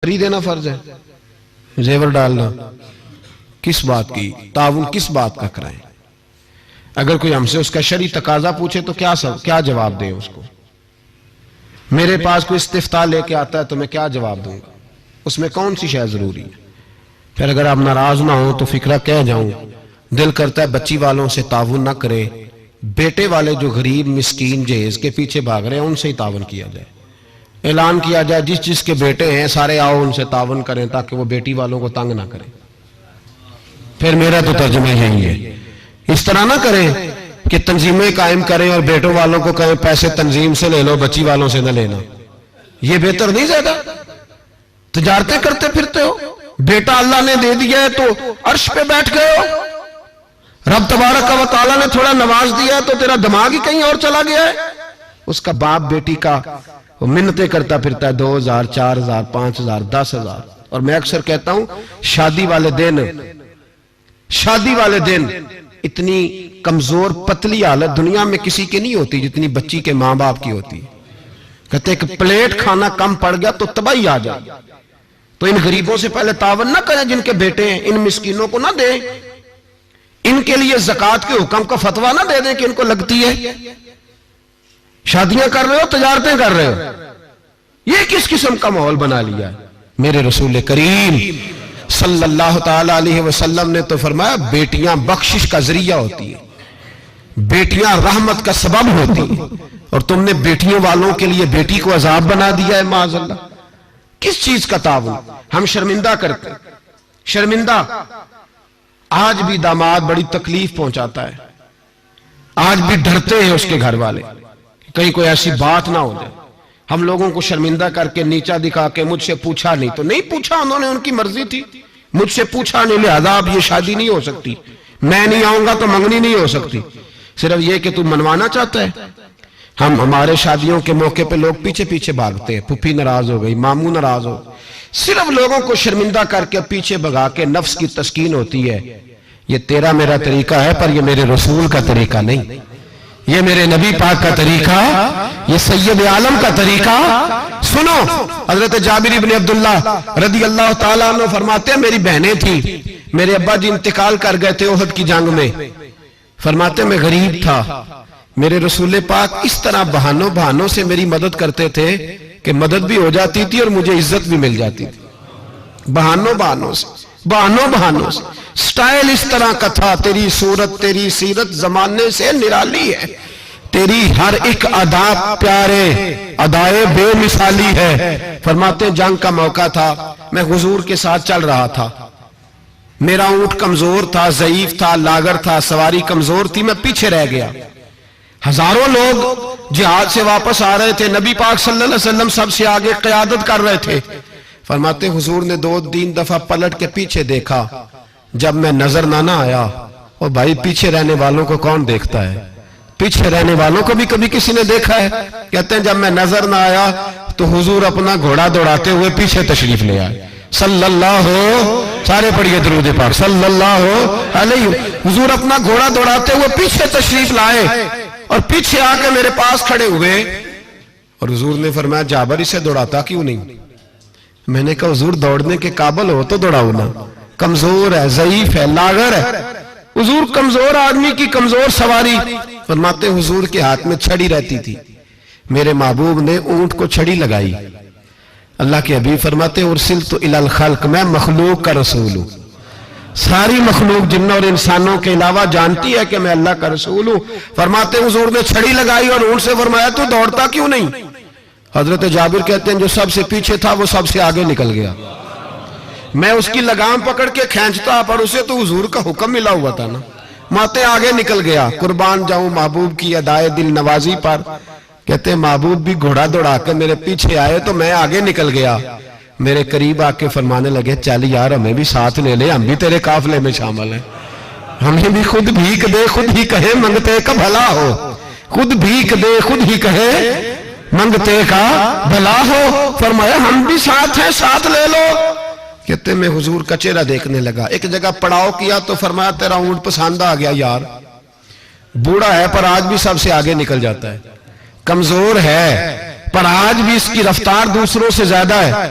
مہری دینا فرض ہے، زیور ڈالنا کس بات کی، تعاون کس بات کا کرائیں؟ اگر کوئی ہم سے اس کا شرعی تقاضا پوچھے تو کیا جواب دیں اس کو؟ میرے پاس کوئی استفتاء لے کے آتا ہے تو میں کیا جواب دوں گا؟ اس میں کون سی شے ضروری ہے؟ پھر اگر آپ ناراض نہ ہوں تو فکرہ کہہ جاؤں، دل کرتا ہے بچی والوں سے تعاون نہ کرے، بیٹے والے جو غریب مسکین جہیز کے پیچھے بھاگ رہے ہیں ان سے ہی تعاون کیا جائے، اعلان کیا جائے جس کے بیٹے ہیں سارے آؤ ان سے تعاون کریں تاکہ وہ بیٹی والوں کو تنگ نہ کریں۔ پھر میرا تو ترجمہ یہی ہے، اس طرح نہ کریں کہ تنظیمیں قائم کریں اور بیٹوں والوں کو کہیں پیسے تنظیم سے لے لو بچی والوں سے نہ لینا، یہ بہتر نہیں زیادہ؟ تجارتیں کرتے پھرتے ہو، بیٹا اللہ نے دے دیا ہے تو عرش پہ بیٹھ گئے ہو، رب تبارک و تعالیٰ نے تھوڑا نواز دیا ہے تو تیرا دماغ ہی کہیں اور چلا گیا ہے۔ اس کا باپ بیٹی کا وہ منتیں کرتا پھرتا ہے 2000 4000 5000 10000، اور میں اکثر کہتا ہوں شادی والے دن اتنی کمزور پتلی حالت دنیا میں کسی کے نہیں ہوتی جتنی بچی کے ماں باپ کی ہوتی ہے۔ کہتے ہیں کہ پلیٹ کھانا کم پڑ گیا تو تباہی آ جائے، تو ان غریبوں سے پہلے تعاون نہ کریں جن کے بیٹے ہیں، ان مسکینوں کو نہ دیں، ان کے لیے زکوٰۃ کے حکم کا فتویٰ نہ دے دیں کہ ان کو لگتی ہے۔ شادیاں کر رہے ہو، تجارتیں کر رہے ہو، یہ کس قسم کا ماحول بنا لیا ہے؟ میرے رسول کریم صلی اللہ تعالی علیہ وسلم نے تو فرمایا بیٹیاں بخشش کا ذریعہ ہوتی ہیں، بیٹیاں رحمت کا سبب ہوتی ہیں، اور تم نے بیٹیوں والوں کے لیے بیٹی کو عذاب بنا دیا ہے معاذ اللہ۔ کس چیز کا تعاون؟ ہم شرمندہ کرتے، شرمندہ۔ آج بھی داماد بڑی تکلیف پہنچاتا ہے، آج بھی ڈرتے ہیں اس کے گھر والے کہیں کوئی ایسی بات نہ ہو جائے، ہم لوگوں کو شرمندہ کر کے نیچا دکھا کے مجھ سے پوچھا نہیں تو نہیں پوچھا، انہوں نے ان کی مرضی تھی، مجھ سے پوچھا نہیں لہذا اب یہ شادی نہیں ہو سکتی، میں نہیں آؤں گا تو منگنی نہیں ہو سکتی، صرف یہ کہ تم منوانا چاہتا ہے۔ ہمارے شادیوں کے موقع پہ لوگ پیچھے پیچھے بھاگتے ہیں، پھپھی ناراض ہو گئی، ماموں ناراض ہو، صرف لوگوں کو شرمندہ کر کے پیچھے بھگا کے نفس کی تسکین ہوتی ہے۔ یہ تیرا میرا طریقہ ہے پر یہ میرے رسول کا طریقہ نہیں، یہ میرے نبی پاک کا طریقہ، یہ سید عالم کا طریقہ۔ سنو، حضرت جابر بن عبداللہ رضی اللہ تعالیٰ عنہ فرماتے ہیں میری بہنیں تھیں، میرے ابا جی انتقال کر گئے تھے احد کی جنگ میں، فرماتے میں غریب تھا، میرے رسول پاک اس طرح بہانوں سے میری مدد کرتے تھے کہ مدد بھی ہو جاتی تھی اور مجھے عزت بھی مل جاتی تھی، بہانوں سے سٹائل اس طرح کا تھا، تیری صورت تیری سیرت زمانے سے نرالی ہے، تیری ہر ایک ادا پیارے ادائے بے مثالی ہے۔ فرماتے جنگ کا موقع تھا، میں حضور کے ساتھ چل رہا تھا، میرا اونٹ کمزور تھا، ضعیف تھا، لاغر تھا، سواری کمزور تھی، میں پیچھے رہ گیا، ہزاروں لوگ جہاد سے واپس آ رہے تھے، نبی پاک صلی اللہ علیہ وسلم سب سے آگے قیادت کر رہے تھے۔ فرماتے حضور نے 2-3 دفعہ پلٹ کے پیچھے دیکھا، جب میں نظر نہ آیا، اور بھائی پیچھے رہنے والوں کو کون دیکھتا ہے؟ پیچھے رہنے والوں کو بھی کبھی کسی نے دیکھا ہے؟ کہتے ہیں جب میں نظر نہ آیا تو حضور اپنا گھوڑا دوڑاتے ہوئے پیچھے تشریف لے آئے، صلی اللہ سارے پڑھیے درود پاک صلی اللہ علیہ، حضور اپنا گھوڑا دوڑاتے ہوئے پیچھے تشریف لائے اور پیچھے آ کے میرے پاس کھڑے ہوئے، اور حضور نے فرمایا جابر اسے دوڑاتا کیوں نہیں؟ میں نے کہا حضور دوڑنے کے قابل ہو تو دوڑاؤ نا، کمزور ہے، ضعیف ہے، لاغر ہے۔ حضور کمزور آدمی کی کمزور سواری، فرماتے حضور کے ہاتھ میں چھڑی رہتی تھی، میرے محبوب نے اونٹ کو چھڑی لگائی، اللہ کے حبیب فرماتے ارسلت الی الخلق، میں مخلوق کا رسول ہوں، ساری مخلوق جنوں اور انسانوں کے علاوہ جانتی ہے کہ میں اللہ کا رسول ہوں۔ فرماتے حضور نے چھڑی لگائی اور اونٹ سے فرمایا تو دوڑتا کیوں نہیں؟ حضرت جابر کہتے ہیں جو سب سے پیچھے تھا وہ سب سے آگے نکل گیا، میں اس کی لگام پکڑ کے کھینچتا پر اسے تو حضور کا حکم ملا ہوا تھا نا، ماتے آگے نکل گیا۔ قربان جاؤں محبوب کی ادائے دل نوازی پر، کہتے ہیں محبوب بھی گھوڑا دوڑا کے میرے پیچھے آئے تو میں آگے نکل گیا، میرے قریب آ کے فرمانے لگے چل یار ہمیں بھی ساتھ لے لے، ہم بھی تیرے قافلے میں شامل ہیں، ہمیں بھی خود بھیک دے خود ہی کہے منگتے کا بھلا ہو، خود بھیک دے خود ہی کہے منگتے کا بھلا ہو۔ فرمایا ہم بھی ساتھ ہیں، ساتھ لے لو۔ کہتے میں حضور کا چہرہ دیکھنے لگا، ایک جگہ پڑاؤ کیا تو فرمایا تیرا اونٹ پسند آ گیا یار، بوڑھا ہے پر آج بھی سب سے آگے نکل جاتا ہے، کمزور ہے پر آج بھی اس کی رفتار دوسروں سے زیادہ ہے،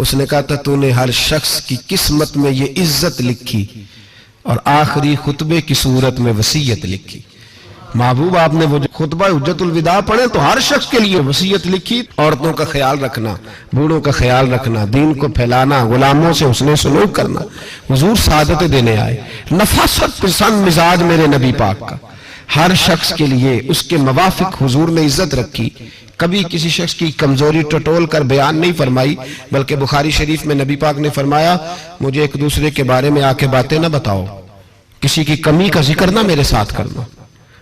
اس نے کہا تھا تو نے ہر شخص کی قسمت میں یہ عزت لکھی اور آخری خطبے کی صورت میں وصیت لکھی. محبوب آپ نے وہ خطبہ حجت الوداع پڑھے تو ہر شخص کے لیے وصیت لکھی. عورتوں کا خیال رکھنا، بوڑھوں کا خیال رکھنا، دین کو پھیلانا، غلاموں سے حسن سلوک کرنا. حضور سعادت دینے آئے. نفاست پسند مزاج میرے نبی پاک کا، ہر شخص کے لیے اس کے موافق حضور نے عزت رکھی. کبھی کسی شخص کی کمزوری ٹٹول کر بیان نہیں فرمائی، بلکہ بخاری شریف میں نبی پاک نے فرمایا مجھے ایک دوسرے کے بارے میں آ کے باتیں نہ بتاؤ، کسی کی کمی کا ذکر نہ میرے ساتھ کرنا،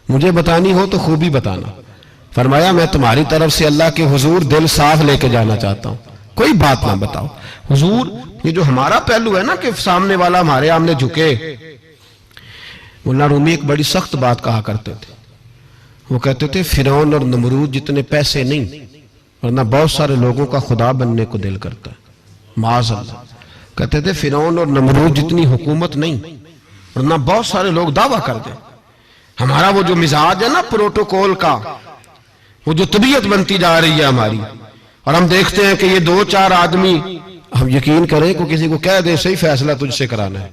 مجھے بتانی ہو تو خوبی بتانا. فرمایا میں تمہاری طرف سے اللہ کے حضور دل صاف لے کے جانا چاہتا ہوں، کوئی بات نہ بتاؤ. حضور یہ جو ہمارا پہلو ہے نا کہ سامنے والا ہمارے آمنے جھکے، مولانا رومی ایک بڑی سخت بات کہا کرتے تھے. وہ کہتے تھے فرعون اور نمرود جتنے پیسے نہیں، ورنہ بہت سارے لوگوں کا خدا بننے کو دل کرتا ہے. معاذ اللہ. کہتے تھے فرعون اور نمرود جتنی حکومت نہیں، ورنہ بہت سارے لوگ دعویٰ کر دیں. ہمارا وہ جو مزاج ہے نا پروٹوکول کا، وہ جو طبیعت بنتی جا رہی ہے ہماری، اور ہم دیکھتے ہیں کہ یہ دو چار آدمی، ہم یقین کریں کہ کسی کو کہہ دے صحیح فیصلہ تجھ سے کرانا ہے،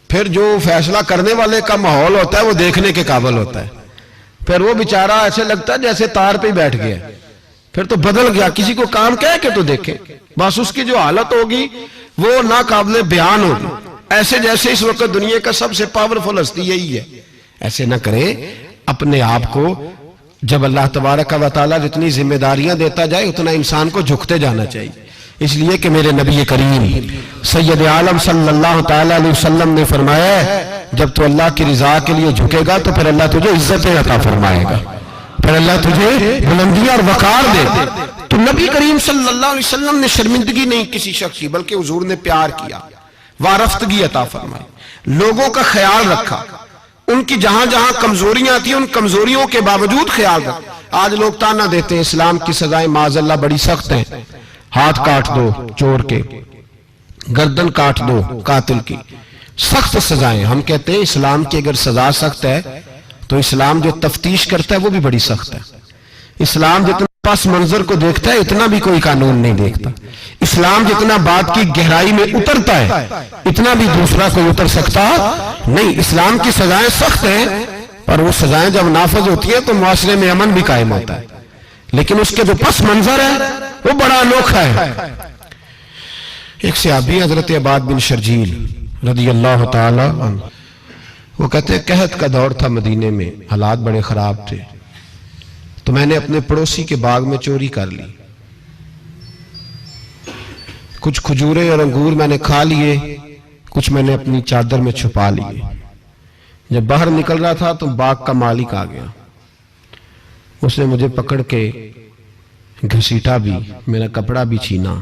پھر جو فیصلہ کرنے والے کا ماحول ہوتا ہے وہ دیکھنے کے قابل ہوتا ہے. پھر وہ بیچارہ ایسے لگتا ہے جیسے تار پہ بیٹھ گیا، پھر تو بدل گیا. کسی کو کام کہہ کے تو دیکھیں، بس اس کی جو حالت ہوگی وہ ناقابل بیان ہوگی، ایسے جیسے اس وقت دنیا کا سب سے پاورفل ہستی یہی ہے. ایسے نہ کریں اپنے آپ کو. جب اللہ تبارک و تعالیٰ جتنی ذمہ داریاں دیتا جائے اتنا انسان کو جھکتے جانا چاہیے. اس لیے کہ میرے نبی کریم سید عالم صلی اللہ تعالیٰ علیہ وسلم نے فرمایا جب تو اللہ کی رضا کے لیے جھکے گا تو پھر اللہ تجھے عزت عطا فرمائے گا، پھر اللہ تجھے بلندی اور وقار دے. تو نبی کریم صلی اللہ علیہ وسلم نے شرمندگی نہیں کسی شخص کی، بلکہ حضور نے پیار کیا، وارفتگی عطا فرمائی، لوگوں کا خیال رکھا، ان کی جہاں جہاں کمزوریاں تھیں ان کمزوریوں کے باوجود خیال رکھا. آج لوگ تانا دیتے ہیں اسلام کی سزائیں معاذ اللہ بڑی سخت ہیں، ہاتھ کاٹ دو چور کے، گردن کاٹ دو قاتل کی، سخت سزائیں. ہم کہتے ہیں اسلام کی اگر سزا سخت ہے تو اسلام جو تفتیش کرتا ہے وہ بھی بڑی سخت ہے. اسلام جتنا پس منظر کو دیکھتا ہے اتنا بھی کوئی قانون نہیں دیکھتا. اسلام جتنا بات کی گہرائی میں اترتا ہے اتنا بھی دوسرا کوئی اتر سکتا نہیں. اسلام کی سزائیں سخت ہیں، پر وہ سزائیں جب نافذ ہوتی ہیں تو معاشرے میں امن بھی قائم ہوتا ہے، لیکن اس کے جو پس منظر ہے وہ بڑا انوکھا ہے. ایک صحابی حضرت عباد بن شرجیل رضی اللہ تعالی عنہ، وہ کہتے ہیں قحط کا دور تھا مدینے میں، حالات بڑے خراب تھے، تو میں نے اپنے پڑوسی کے باغ میں چوری کر لی. کچھ کھجورے اور انگور میں نے کھا لیے، کچھ میں نے اپنی چادر میں چھپا لیے. جب باہر نکل رہا تھا تو باغ کا مالک آ گیا. اس نے مجھے پکڑ کے گھسیٹا بھی، میرا کپڑا بھی چھینا،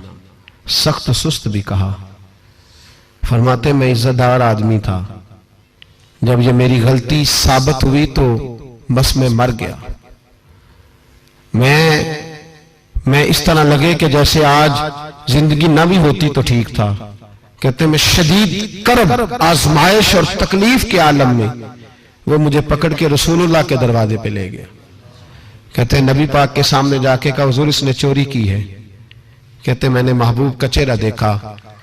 سخت سست بھی کہا. فرماتے میں عزت دار آدمی تھا، جب یہ میری غلطی ثابت ہوئی تو بس میں مر گیا. میں اس طرح لگے کہ جیسے آج زندگی نہ بھی ہوتی تو ٹھیک تھا. کہتے میں شدید کرب، آزمائش اور تکلیف کے عالم میں وہ مجھے پکڑ کے رسول اللہ کے دروازے پہ لے گیا. کہتے ہیں نبی پاک کے سامنے جا کے کہا حضور اس نے چوری کی ہے. کہتے میں نے محبوب کا چہرہ دیکھا،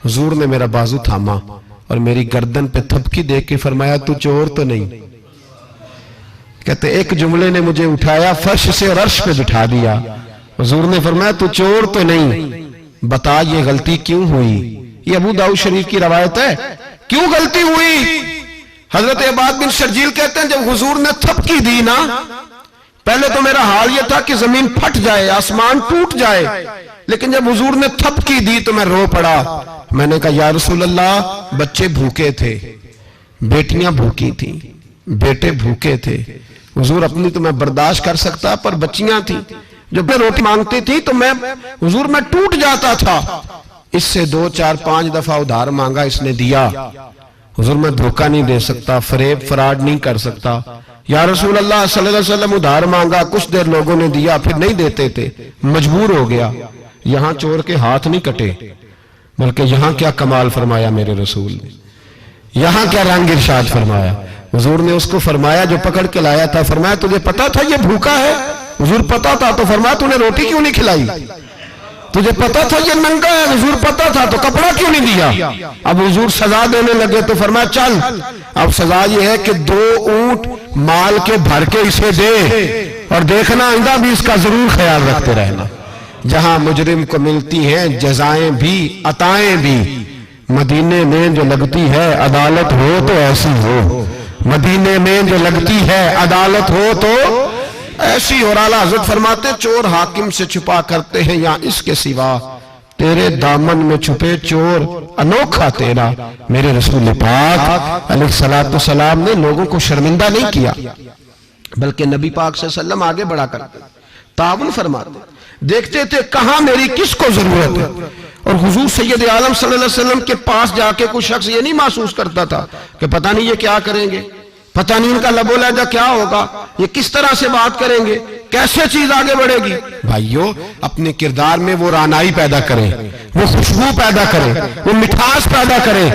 حضور نے میرا بازو تھاما اور میری گردن پہ تھپکی دے کے فرمایا تو چور تو نہیں. کہتے ایک جملے نے مجھے اٹھایا فرش سے اور عرش پہ بٹھا دیا. حضور نے فرمایا تو چور تو نہیں، بتا یہ غلطی کیوں ہوئی. یہ ابو داؤد شریف کی روایت ہے. کیوں غلطی ہوئی؟ حضرت عباد بن شرجیل کہتے ہیں جب حضور نے تھپکی دی نا، پہلے تو میرا حال یہ تھا کہ زمین پھٹ جائے، آسمان ٹوٹ جائے، لیکن جب حضور نے تھپکی دی تو میں رو پڑا. میں نے کہا یا رسول اللہ بچے بھوکے تھے، بیٹیاں بھوکی تھیں، بیٹے بھوکے تھے. حضور اپنی تو میں برداشت کر سکتا، پر بچیاں تھیں جو میں روٹی مانگتی تھی تو میں حضور میں ٹوٹ جاتا تھا. اس سے 2 4 5 دفعہ ادھار مانگا، اس نے دیا. حضور میں دھوکہ نہیں دے سکتا، فریب فراڈ نہیں کر سکتا. یا رسول اللہ صلی اللہ علیہ وسلم ادھار مانگا، کچھ دیر لوگوں نے دیا، پھر نہیں دیتے تھے، مجبور ہو گیا. یہاں چور کے ہاتھ نہیں کٹے، بلکہ یہاں کیا کمال فرمایا میرے رسول نے، یہاں کیا رنگ ارشاد فرمایا. حضور نے اس کو فرمایا جو پکڑ کے لایا تھا، فرمایا تجھے پتا تھا یہ بھوکا ہے؟ حضور پتا تھا، تو فرمایا تو نے روٹی کیوں نہیں کھلائی؟ تجھے پتا تھا یہ ننگا ہے؟ حضور پتا تھا، تو کپڑا کیوں نہیں دیا؟ اب حضور سزا دینے لگے تو فرمایا چل، اب سزا یہ ہے کہ 2 اونٹ مال کے بھر کے اسے دے، اور دیکھنا آئندہ بھی اس کا ضرور خیال رکھتے رہنا۔ جہاں مجرم کو ملتی ہیں جزائیں بھی عطائیں بھی، مدینے میں جو لگتی ہے عدالت ہو تو ایسی ہو، مدینے میں جو لگتی ہے عدالت ہو تو ایسی۔ اور اعلیٰ حضرت فرماتے ہیں چور حاکم سے چھپا کرتے ہیں یا اس کے سوا، تیرے دامن میں چھپے چور انوکھا تیرا۔ میرے رسول پاک علیہ السلام نے لوگوں کو شرمندہ نہیں کیا، بلکہ نبی پاک صلی اللہ علیہ وسلم آگے بڑھا کرتے تعاون فرماتے، دیکھتے تھے کہاں میری کس کو ضرورت ہے۔ اور حضور سید عالم صلی اللہ علیہ وسلم کے پاس جا کے کوئی شخص یہ نہیں محسوس کرتا تھا کہ پتہ نہیں یہ کیا کریں گے، پتہ نہیں ان کا لب و لہجہ کیا ہوگا، یہ کس طرح سے بات کریں گے، کیسے چیز آگے بڑھے گی۔ بھائیو، اپنے کردار میں وہ رانائی پیدا کریں، وہ خوشبو پیدا کریں، وہ مٹھاس پیدا کریں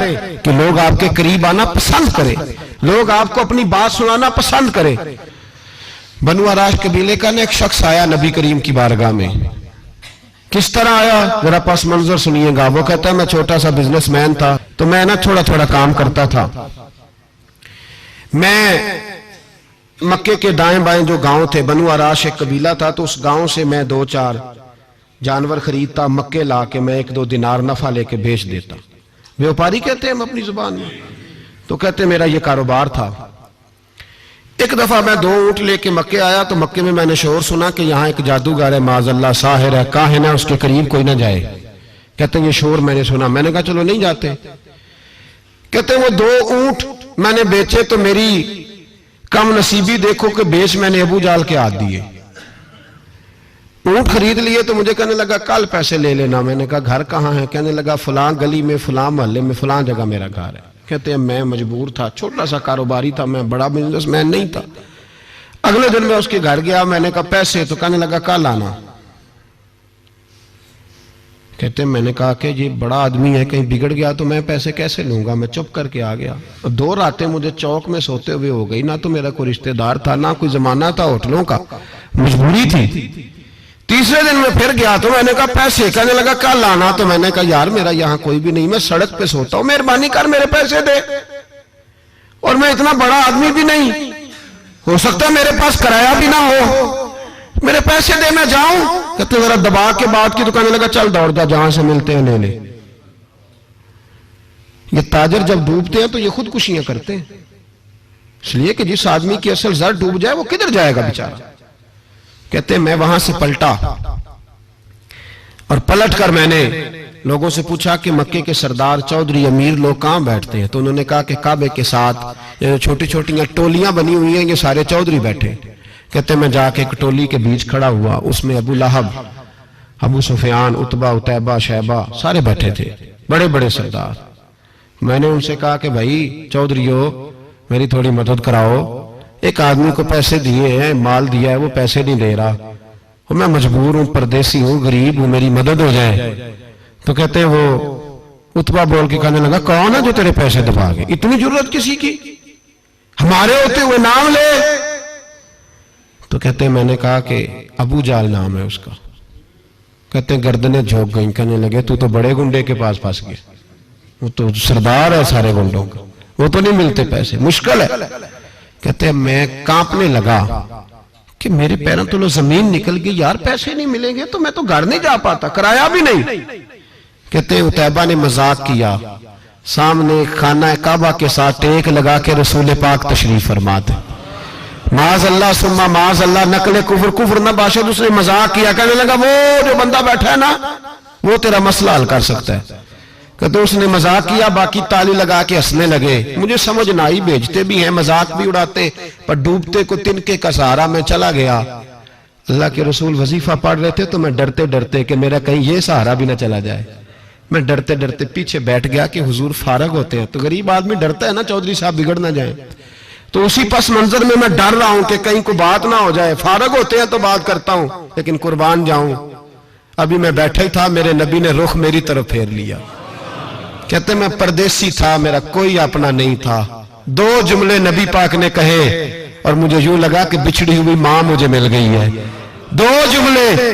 کہ لوگ آپ کے قریب آنا پسند کریں، لوگ آپ کو اپنی بات سنانا پسند کریں۔ بنو عراش قبیلے کا ایک شخص آیا نبی کریم کی بارگاہ میں۔ کس طرح آیا ذرا پس منظر سنیے گا۔ وہ کہتا ہے میں چھوٹا سا بزنس مین تھا، تو میں تھوڑا تھوڑا کام کرتا تھا۔ میں مکے کے دائیں بائیں جو گاؤں تھے، بنو عراش ایک قبیلہ تھا، تو اس گاؤں سے میں 2-4 جانور خریدتا، مکے لا کے میں 1-2 دینار نفع لے کے بیچ دیتا۔ بیوپاری کہتے ہیں ہم اپنی زبان میں، تو کہتے میرا یہ کاروبار تھا۔ ایک دفعہ میں 2 اونٹ لے کے مکے آیا، تو مکے میں میں نے شور سنا کہ یہاں ایک جادوگر ہے، معاذ اللہ ساحر ہے، کاہن ہے، اس کے قریب کوئی نہ جائے۔ کہتے ہیں یہ شور میں نے سنا، میں نے کہا چلو نہیں جاتے۔ کہتے ہیں وہ 2 اونٹ میں نے بیچے تو میری کم نصیبی دیکھو کہ بیچ میں نے ابو جال کے ہاتھ دیے۔ اونٹ خرید لیے تو مجھے کہنے لگا کل پیسے لے لینا۔ میں نے کہا گھر کہاں ہے؟ کہنے لگا فلاں گلی میں، فلاں محلے میں، فلاں جگہ میرا گھر ہے۔ کہتے ہیں میں مجبور تھا، چھوٹا سا کاروباری تھا، میں بڑا بزنس مین نہیں تھا۔ اگلے دن میں اس کے گھر گیا، میں نے کہا پیسے، تو کہنے لگا کل آنا۔ کہتے ہیں میں نے کہا کہ یہ بڑا آدمی ہے، کہیں بگڑ گیا تو میں پیسے کیسے لوں گا؟ میں چپ کر کے آ گیا۔ 2 راتیں مجھے چوک میں سوتے ہوئے ہو گئی، نہ تو میرا کوئی رشتہ دار تھا، نہ کوئی زمانہ تھا ہوٹلوں کا، مجبوری تھی۔ تیسرے دن میں پھر گیا تو میں نے کہا پیسے، کہنے لگا کل آنا۔ تو میں نے کہا یار میرا یہاں کوئی بھی نہیں، میں سڑک پہ سوتا ہوں، مہربانی کر میرے پیسے دے، اور میں اتنا بڑا آدمی بھی نہیں، ہو سکتا ہے میرے پاس کرایہ بھی نہ ہو، میرے پیسے دے میں جاؤں۔ کہتے ذرا دبا کے بات کی تو کہنے لگا چل دوڑ جا، جہاں سے ملتے ہیں لے لے۔ یہ تاجر جب ڈوبتے ہیں تو یہ خودکشیاں کرتے ہیں، اس لیے کہ جس آدمی کی اصل زر ڈوب جائے وہ کدھر جائے گا بیچارہ۔ کہتے ہیں میں وہاں سے پلٹا، اور پلٹ کر میں نے لوگوں سے پوچھا کہ مکے کے سردار چودھری امیر لوگ کہاں بیٹھتے ہیں؟ تو انہوں نے کہا کہ کعبے کے ساتھ یہ چھوٹی چھوٹی ٹولیاں بنی ہوئی ہیں، یہ سارے چودھری بیٹھے۔ کہتے ہیں میں جا کے ایک ٹولی کے بیچ کھڑا ہوا، اس میں ابو لہب، ابو سفیان، عتبہ، عتیبہ، شیبہ سارے بیٹھے تھے، بڑے بڑے سردار۔ میں نے ان سے کہا کہ بھائی چودھریو میری تھوڑی مدد کراؤ، ایک آدمی کو پیسے دیے ہیں، مال دیا ہے، وہ پیسے نہیں دے رہا، اور میں مجبور ہوں، پردیسی ہوں، غریب ہوں، میری مدد ہو جائے۔ تو کہتے ہیں وہ عتبہ بول کے کہنے لگا کون ہے جو تیرے پیسے دبا گئے؟ اتنی ضرورت کسی کی؟ ہمارے ہوتے ہوئے نام لے۔ تو کہتے ہیں میں نے کہا کہ ابو جال نام ہے اس کا۔ کہتے ہیں گردنیں جھوک گئیں، کہنے لگے تو تو بڑے گنڈے کے پاس پھنس گئے، وہ تو سردار ہے سارے گنڈوں کا، وہ تو نہیں ملتے پیسے، مشکل ہے۔ کہتے ہیں میں کانپنے لگا کہ میرے پیروں تو زمین نکل گئی، یار پیسے نہیں ملیں گے تو میں تو گھر نہیں جا پاتا، کرایہ بھی نہیں۔ کہتے ہیں عتیبہ نے مذاق کیا، سامنے خانہ کعبہ کے ساتھ ٹیک لگا کے رسول پاک تشریف فرماتے، معاذ اللہ ثم معاذ اللہ نقل کفر نہ باشد۔ اس نے مذاق کیا، کہنے لگا وہ جو بندہ بیٹھا ہے نا وہ تیرا مسئلہ حل کر سکتا ہے۔ کہتے اس نے مذاق کیا، باقی تالی لگا کے ہنسنے لگے۔ مجھے سمجھ نہ آئی، بیچتے بھی ہیں، مذاق بھی اڑاتے، پر ڈوبتے کو تنکے کا سہارا میں چلا گیا۔ اللہ کے رسول وظیفہ پڑھ رہے تھے تو میں ڈرتے ڈرتے کہ میرا کہیں یہ سہارا بھی نہ چلا جائے، میں ڈرتے ڈرتے پیچھے بیٹھ گیا کہ حضور فارغ ہوتے ہیں۔ تو غریب آدمی ڈرتا ہے نا چودھری صاحب بگڑ نہ جائیں، تو اسی پس منظر میں میں ڈر رہا ہوں کہ کہیں کوئی بات نہ ہو جائے، فارغ ہوتے ہیں تو بات کرتا ہوں لیکن قربان جاؤں۔ ابھی میں بیٹھا ہی تھا، میرے نبی نے رخ میری طرف پھیر لیا۔ کہتے میں پردیسی تھا، میرا کوئی اپنا نہیں تھا۔ 2 جملے نبی پاک نے کہے اور مجھے یوں لگا کہ بچھڑی ہوئی ماں مجھے مل گئی ہے۔ 2 جملے